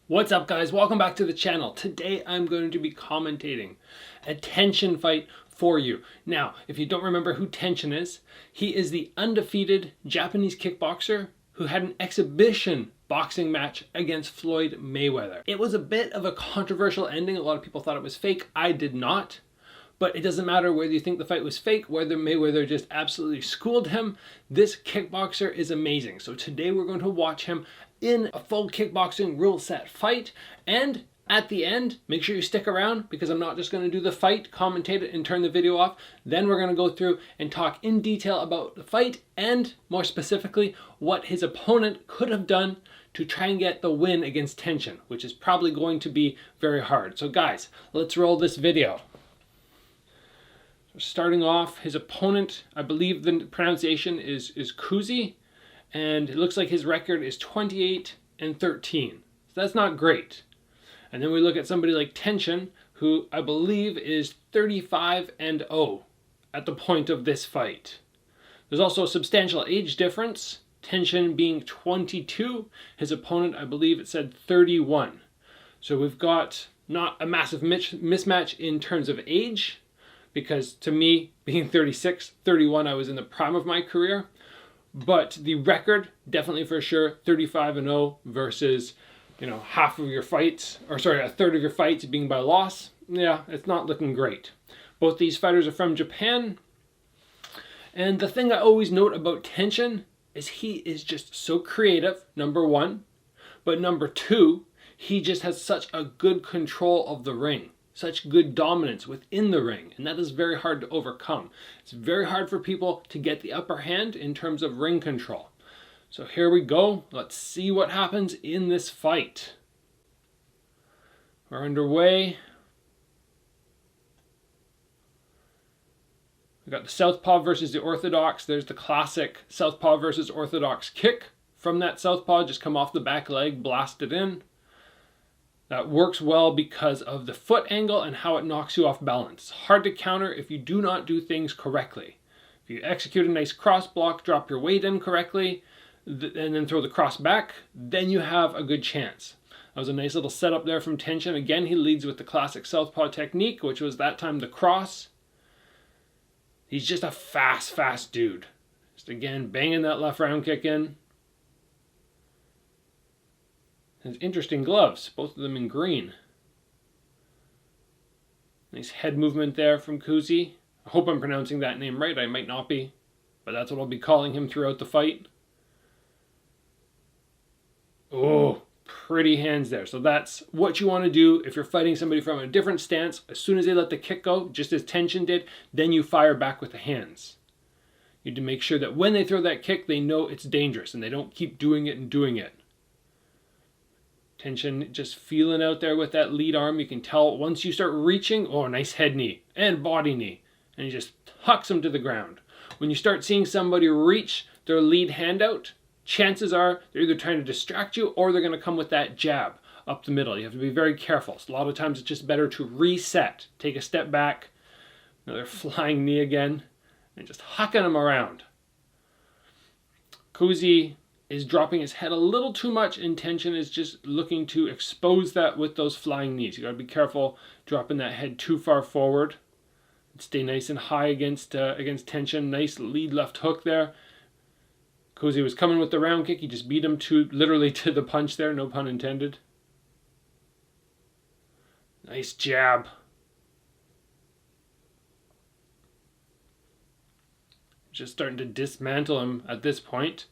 What's up, guys? Welcome back to the channel. Today I'm going to be commentating a Tenshin fight for you. Now, if you don't remember who Tenshin is, he is the undefeated Japanese kickboxer who had an exhibition boxing match against Floyd Mayweather. It was a bit of a controversial ending. A lot of people thought it was fake. I did not. But it doesn't matter whether you think the fight was fake, whether Mayweather just absolutely schooled him. This kickboxer is amazing. So today we're going to watch him in a full kickboxing rule set fight. And at the end, make sure you stick around because I'm not just going to do the fight, commentate it, and turn the video off. Then we're going to go through and talk in detail about the fight and more specifically what his opponent could have done to try and get the win against Tenshin, which is probably going to be very hard. So guys, let's roll this video. Starting off, his opponent, I believe the pronunciation is Kuzi, and it looks like his record is 28-13. So that's not great. And then we look at somebody like Tenshin, who I believe is 35-0 at the point of this fight. There's also a substantial age difference. Tenshin being 22, his opponent, I believe it said 31. So we've got not a massive mismatch in terms of age, because to me, being 36, 31, I was in the prime of my career. But the record, definitely for sure, 35-0 versus, half of your fights, or sorry, a third of your fights being by loss. Yeah, it's not looking great. Both these fighters are from Japan. And the thing I always note about Tenshin is he is just so creative, number one. But number two, he just has such a good control of the ring. Such good dominance within the ring, and that is very hard to overcome. It's very hard for people to get the upper hand in terms of ring control. So here we go. Let's see what happens in this fight. We're underway. We got the southpaw versus the orthodox. There's the classic southpaw versus orthodox kick. From that southpaw, just come off the back leg, blast it in. That works well because of the foot angle and how it knocks you off balance. It's hard to counter if you do not do things correctly. If you execute a nice cross block, drop your weight in correctly, and then throw the cross back, then you have a good chance. That was a nice little setup there from Tenshin. Again, he leads with the classic southpaw technique, which was that time the cross. He's just a fast dude. Just again, banging that left round kick in. Has interesting gloves, both of them in green. Nice head movement there from Kuzi. I hope I'm pronouncing that name right. I might not be, but that's what I'll be calling him throughout the fight. Oh, pretty hands there. So that's what you want to do if you're fighting somebody from a different stance. As soon as they let the kick go, just as Tenshin did, then you fire back with the hands. You need to make sure that when they throw that kick, they know it's dangerous and they don't keep doing it and doing it. Tenshin just feeling out there with that lead arm. You can tell once you start reaching, oh, nice head knee and body knee. And he just hucks him to the ground. When you start seeing somebody reach their lead hand out, chances are they're either trying to distract you or they're going to come with that jab up the middle. You have to be very careful. So a lot of times it's just better to reset. Take a step back. Another flying knee again. And just hucking him around. Kuzi is dropping his head a little too much, and Tenshin is just looking to expose that with those flying knees. You got to be careful dropping that head too far forward. Stay nice and high against Tenshin. Nice lead left hook there. Kuzi was coming with the round kick. He just beat him literally to the punch there. No pun intended. Nice jab. Just starting to dismantle him at this point.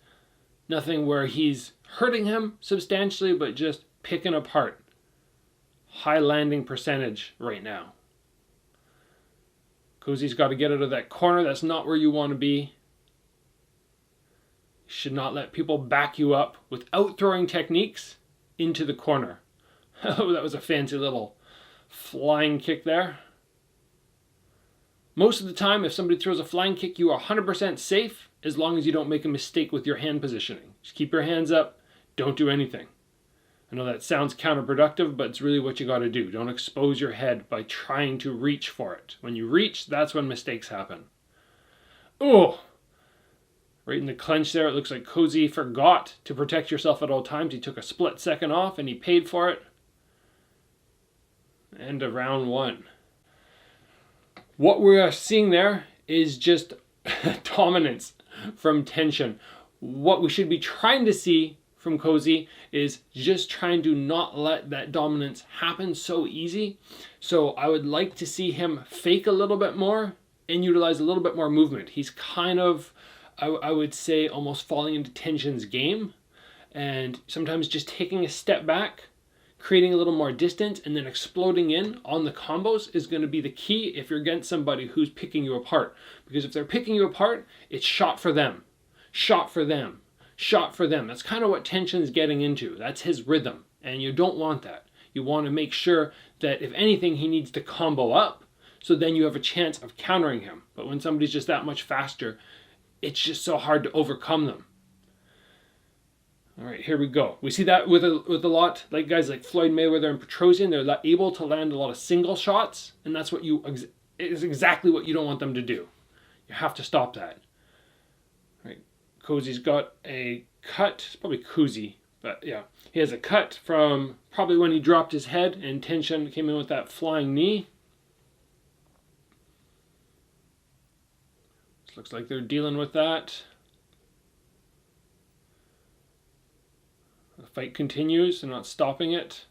Nothing where he's hurting him substantially, but just picking apart. High landing percentage right now. Kuzi's got to get out of that corner. That's not where you want to be. You should not let people back you up without throwing techniques into the corner. Oh, that was a fancy little flying kick there. Most of the time, if somebody throws a flying kick, you are 100% safe as long as you don't make a mistake with your hand positioning. Just keep your hands up. Don't do anything. I know that sounds counterproductive, but it's really what you got to do. Don't expose your head by trying to reach for it. When you reach, that's when mistakes happen. Oh! Right in the clench there, it looks like Cozy forgot to protect yourself at all times. He took a split second off and he paid for it. End of round 1. What we are seeing there is just dominance from Tenshin. What we should be trying to see from Cozy is just trying to not let that dominance happen so easy. So I would like to see him fake a little bit more and utilize a little bit more movement. He's kind of, I would say, almost falling into Tenshin's game, and sometimes just taking a step back, creating a little more distance, and then exploding in on the combos is going to be the key if you're against somebody who's picking you apart. Because if they're picking you apart, it's shot for them, shot for them, shot for them. That's kind of what Tenshin's getting into. That's his rhythm, and you don't want that. You want to make sure that if anything, he needs to combo up, so then you have a chance of countering him. But when somebody's just that much faster, it's just so hard to overcome them. All right, here we go. We see that with a lot, like guys like Floyd Mayweather and Petrosian. They're able to land a lot of single shots, and that's what is exactly what you don't want them to do. You have to stop that. All right, Cozy's got a cut. It's probably Kuzi, but yeah, he has a cut from probably when he dropped his head, and Tenshin came in with that flying knee. Looks like they're dealing with that. The fight continues. They're not stopping it.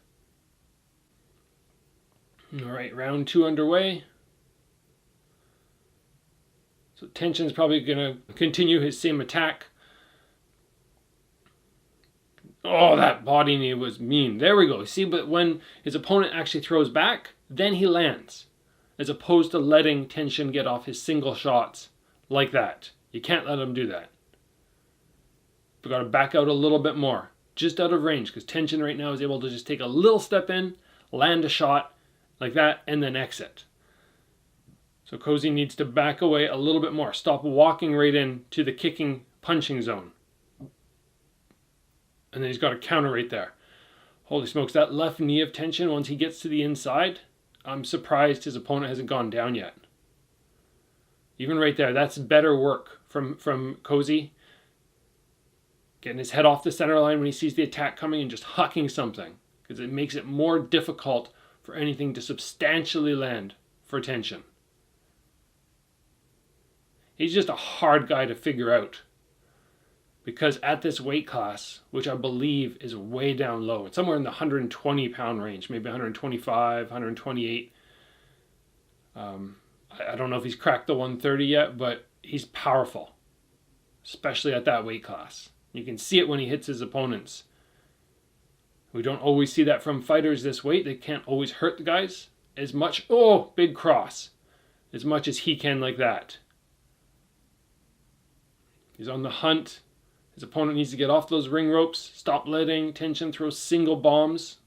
All right, round 2 underway. So Tenshin's probably going to continue his same attack. Oh, that body knee was mean. There we go. See, but when his opponent actually throws back, then he lands, as opposed to letting Tenshin get off his single shots like that. You can't let him do that. We've got to back out a little bit more, just out of range, because Tenshin right now is able to just take a little step in, land a shot like that, and then exit. So Cozy needs to back away a little bit more. Stop walking right into the kicking, punching zone. And then he's got a counter right there. Holy smokes, that left knee of Tenshin, once he gets to the inside, I'm surprised his opponent hasn't gone down yet. Even right there, that's better work from Cozy. Getting his head off the center line when he sees the attack coming and just hucking something, because it makes it more difficult for anything to substantially land for Tenshin. He's just a hard guy to figure out, because at this weight class, which I believe is way down low, it's somewhere in the 120 pound range, maybe 125, 128. I don't know if he's cracked the 130 yet, but he's powerful, especially at that weight class. You can see it when he hits his opponents. We don't always see that from fighters this weight. They can't always hurt the guys as much. Oh, big cross. As much as he can like that. He's on the hunt. His opponent needs to get off those ring ropes. Stop letting Tenshin throw single bombs.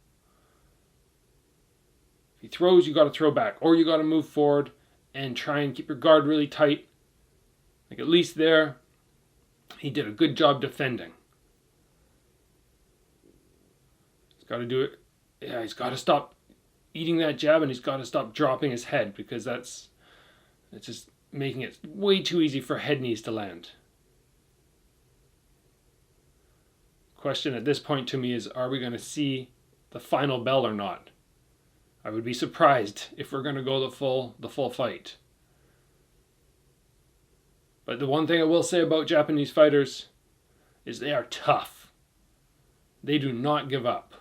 If he throws, you got to throw back, or you got to move forward and try and keep your guard really tight. Like at least there, he did a good job defending. He's got to do it. Yeah, he's got to stop eating that jab, and he's got to stop dropping his head, because it's just making it way too easy for head knees to land. Question at this point to me is, are we going to see the final bell or not? I would be surprised if we're going to go the full fight. But the one thing I will say about Japanese fighters is they are tough. They do not give up.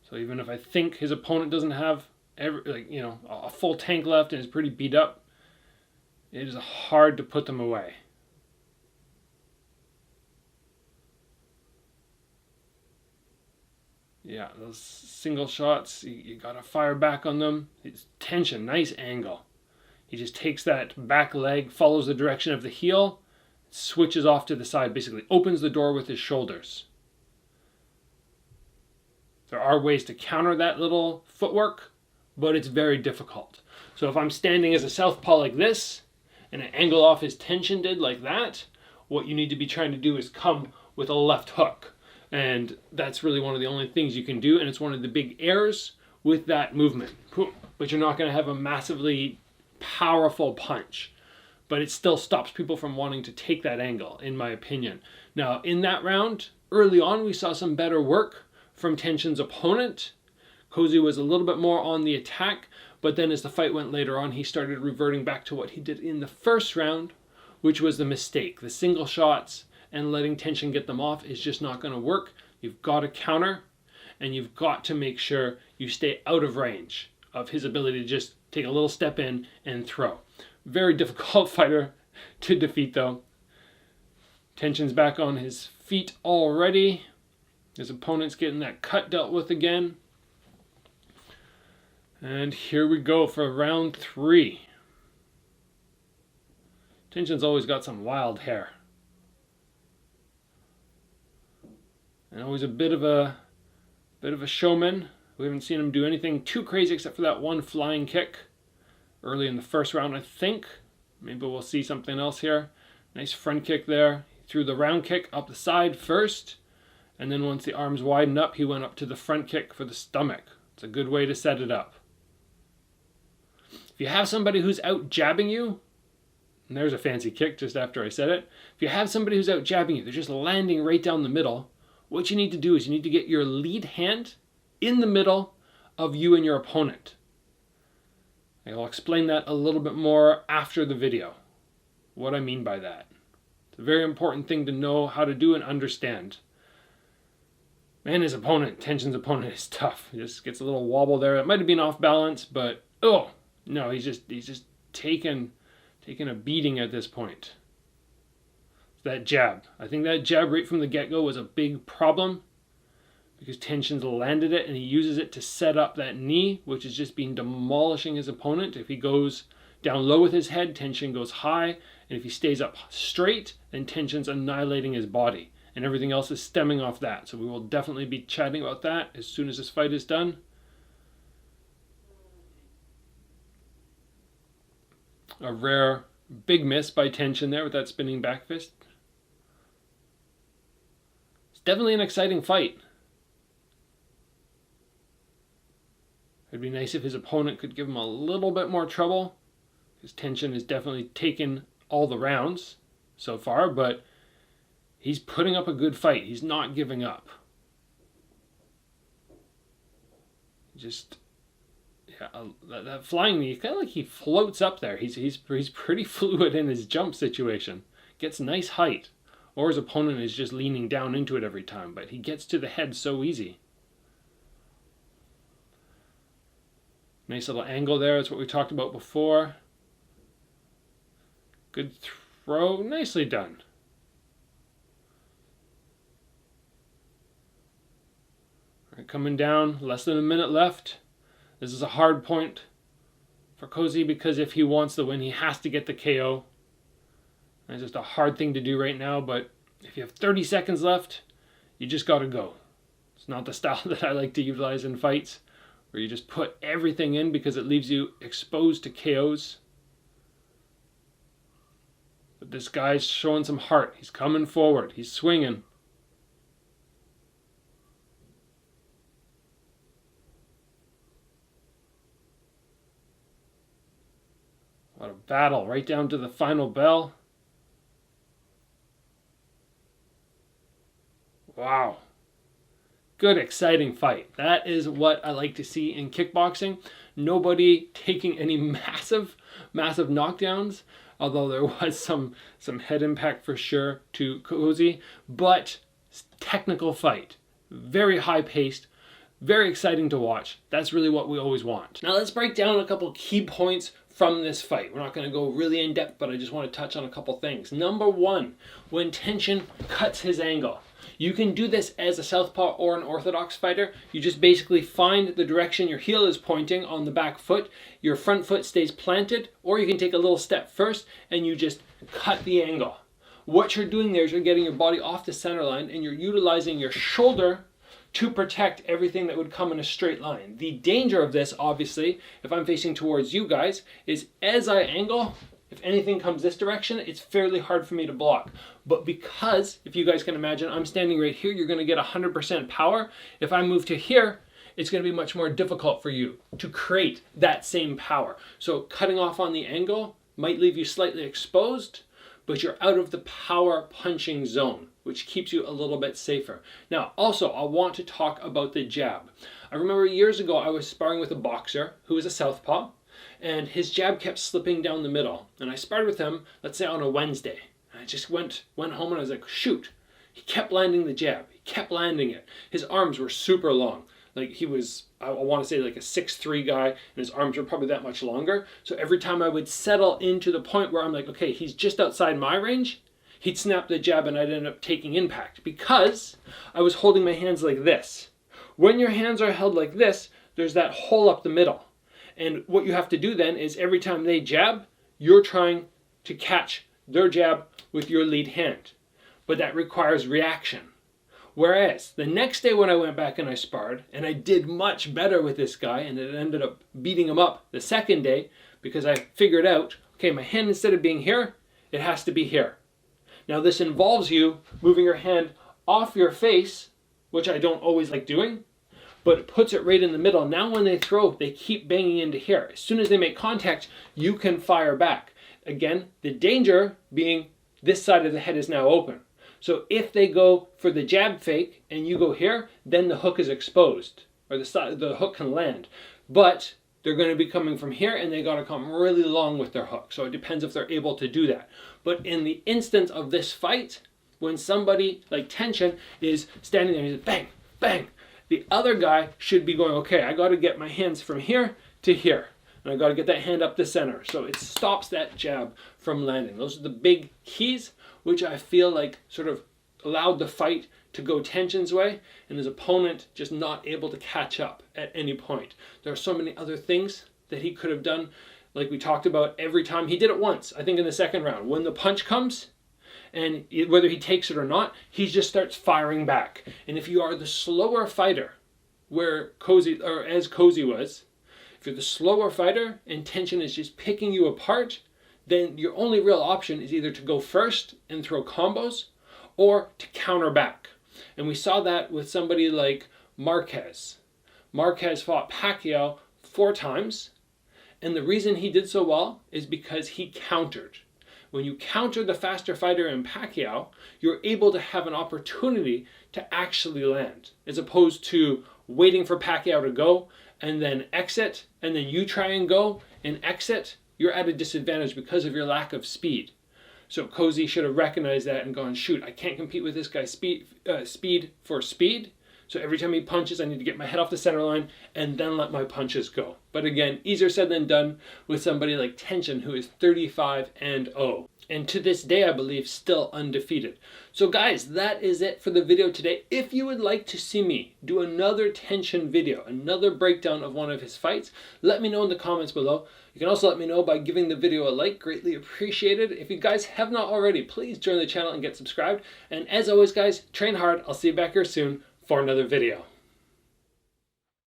So even if I think his opponent doesn't have a full tank left and is pretty beat up, it is hard to put them away. Yeah, those single shots, you gotta fire back on them. It's Tenshin, nice angle. He just takes that back leg, follows the direction of the heel, switches off to the side, basically opens the door with his shoulders. There are ways to counter that little footwork, but it's very difficult. So if I'm standing as a southpaw like this, and an angle off as Tenshin did like that, what you need to be trying to do is come with a left hook. And that's really one of the only things you can do, and it's one of the big errors with that movement. But you're not going to have a massively powerful punch. but it still stops people from wanting to take that angle, in my opinion. Now, in that round, early on, we saw some better work from Tenshin's opponent. Cozy was a little bit more on the attack, but then as the fight went later on, he started reverting back to what he did in the first round, which was the mistake. The single shots and letting Tenshin get them off is just not going to work. You've got to counter, and you've got to make sure you stay out of range of his ability to just take a little step in and throw. Very difficult fighter to defeat, though. Tenshin's back on his feet already. His opponent's getting that cut dealt with again. And here we go for round 3. Tenshin's always got some wild hair. And always a bit of a showman. We haven't seen him do anything too crazy except for that one flying kick early in the first round, I think. Maybe we'll see something else here. Nice front kick there. He threw the round kick up the side first, and then once the arms widened up, he went up to the front kick for the stomach. It's a good way to set it up. If you have somebody who's out jabbing you, and there's a fancy kick just after I said it. If you have somebody who's out jabbing you, they're just landing right down the middle, what you need to do is you need to get your lead hand in the middle of you and your opponent. I'll explain that a little bit more after the video, what I mean by that. It's a very important thing to know how to do and understand. Man, his opponent, Tenshin's opponent, is tough. He just gets a little wobble there. It might have been off balance, but oh no, he's just taking a beating at this point. That jab. I think that jab right from the get-go was a big problem because Tenshin's landed it and he uses it to set up that knee, which has just been demolishing his opponent. If he goes down low with his head, Tenshin goes high, and if he stays up straight, then Tenshin's annihilating his body, and everything else is stemming off that. So we will definitely be chatting about that as soon as this fight is done. A rare big miss by Tenshin there with that spinning back fist. It's definitely an exciting fight. It'd be nice if his opponent could give him a little bit more trouble, because Tenshin has definitely taken all the rounds so far, but he's putting up a good fight. He's not giving up. Just, yeah, that flying knee, kind of like he floats up there. He's pretty fluid in his jump situation. Gets nice height, or his opponent is just leaning down into it every time, but he gets to the head so easy. Nice little angle there. That's what we talked about before. Good throw. Nicely done. All right, coming down. Less than a minute left. This is a hard point for Cozy because if he wants the win, he has to get the KO. It's just a hard thing to do right now, but if you have 30 seconds left, you just got to go. It's not the style that I like to utilize in fights, where you just put everything in because it leaves you exposed to KOs. But this guy's showing some heart. He's coming forward. He's swinging. What a battle, right down to the final bell. Wow. Good, exciting fight. That is what I like to see in kickboxing. Nobody taking any massive knockdowns, although there was some head impact for sure to Cozy, but technical fight. Very high-paced, very exciting to watch. That's really what we always want. Now let's break down a couple key points from this fight. We're not going to go really in depth, but I just want to touch on a couple things. Number one, when Tenshin cuts his angle. You can do this as a southpaw or an orthodox fighter. You just basically find the direction your heel is pointing on the back foot. Your front foot stays planted, or you can take a little step first and you just cut the angle. What you're doing there is you're getting your body off the center line and you're utilizing your shoulder to protect everything that would come in a straight line. The danger of this, obviously, if I'm facing towards you guys, is as I angle, if anything comes this direction, it's fairly hard for me to block. But because, if you guys can imagine, I'm standing right here, you're going to get 100% power. If I move to here, it's going to be much more difficult for you to create that same power. So cutting off on the angle might leave you slightly exposed, but you're out of the power punching zone, which keeps you a little bit safer. Now, also, I want to talk about the jab. I remember years ago, I was sparring with a boxer who was a southpaw, and his jab kept slipping down the middle. And I sparred with him, let's say on a Wednesday. And I just went home and I was like, shoot. He kept landing the jab. He kept landing it. His arms were super long. Like he was, I want to say like a 6'3" guy, and his arms were probably that much longer. So every time I would settle into the point where I'm like, okay, he's just outside my range, he'd snap the jab and I'd end up taking impact because I was holding my hands like this. When your hands are held like this, there's that hole up the middle. And what you have to do then is every time they jab, you're trying to catch their jab with your lead hand. But that requires reaction. Whereas the next day when I went back and I sparred, and I did much better with this guy, and it ended up beating him up the second day because I figured out, okay, my hand instead of being here, it has to be here. Now this involves you moving your hand off your face, which I don't always like doing, but it puts it right in the middle. Now when they throw, they keep banging into here. As soon as they make contact, you can fire back. Again, the danger being this side of the head is now open. So if they go for the jab fake and you go here, then the hook is exposed, or the hook can land. But they're going to be coming from here and they got to come really long with their hook. So it depends if they're able to do that. But in the instance of this fight, when somebody like Tenshin is standing there and he's bang, bang, the other guy should be going, okay, I got to get my hands from here to here. And I got to get that hand up the center. So it stops that jab from landing. Those are the big keys, which I feel like sort of allowed the fight to go Tenshin's way, and his opponent just not able to catch up at any point. There are so many other things that he could have done, like we talked about every time. He did it once, I think in the second round. When the punch comes, and whether he takes it or not, he just starts firing back. And if you are the slower fighter, where Cozy, or as Cozy was, if you're the slower fighter and Tenshin is just picking you apart, then your only real option is either to go first and throw combos or to counter back. And we saw that with somebody like Marquez. Marquez fought Pacquiao 4 times, and the reason he did so well is because he countered. When you counter the faster fighter in Pacquiao, you're able to have an opportunity to actually land, as opposed to waiting for Pacquiao to go and then exit, and then you try and go and exit. You're at a disadvantage because of your lack of speed. So Cozy should have recognized that and gone, shoot, I can't compete with this guy's speed for speed. So every time he punches, I need to get my head off the center line and then let my punches go. But again, easier said than done with somebody like Tenshin, who is 35-0. And to this day, I believe, still undefeated. So guys, that is it for the video today. If you would like to see me do another Tenshin video, another breakdown of one of his fights, let me know in the comments below. You can also let me know by giving the video a like, greatly appreciated. If you guys have not already, please join the channel and get subscribed. And as always, guys, train hard. I'll see you back here soon for another video.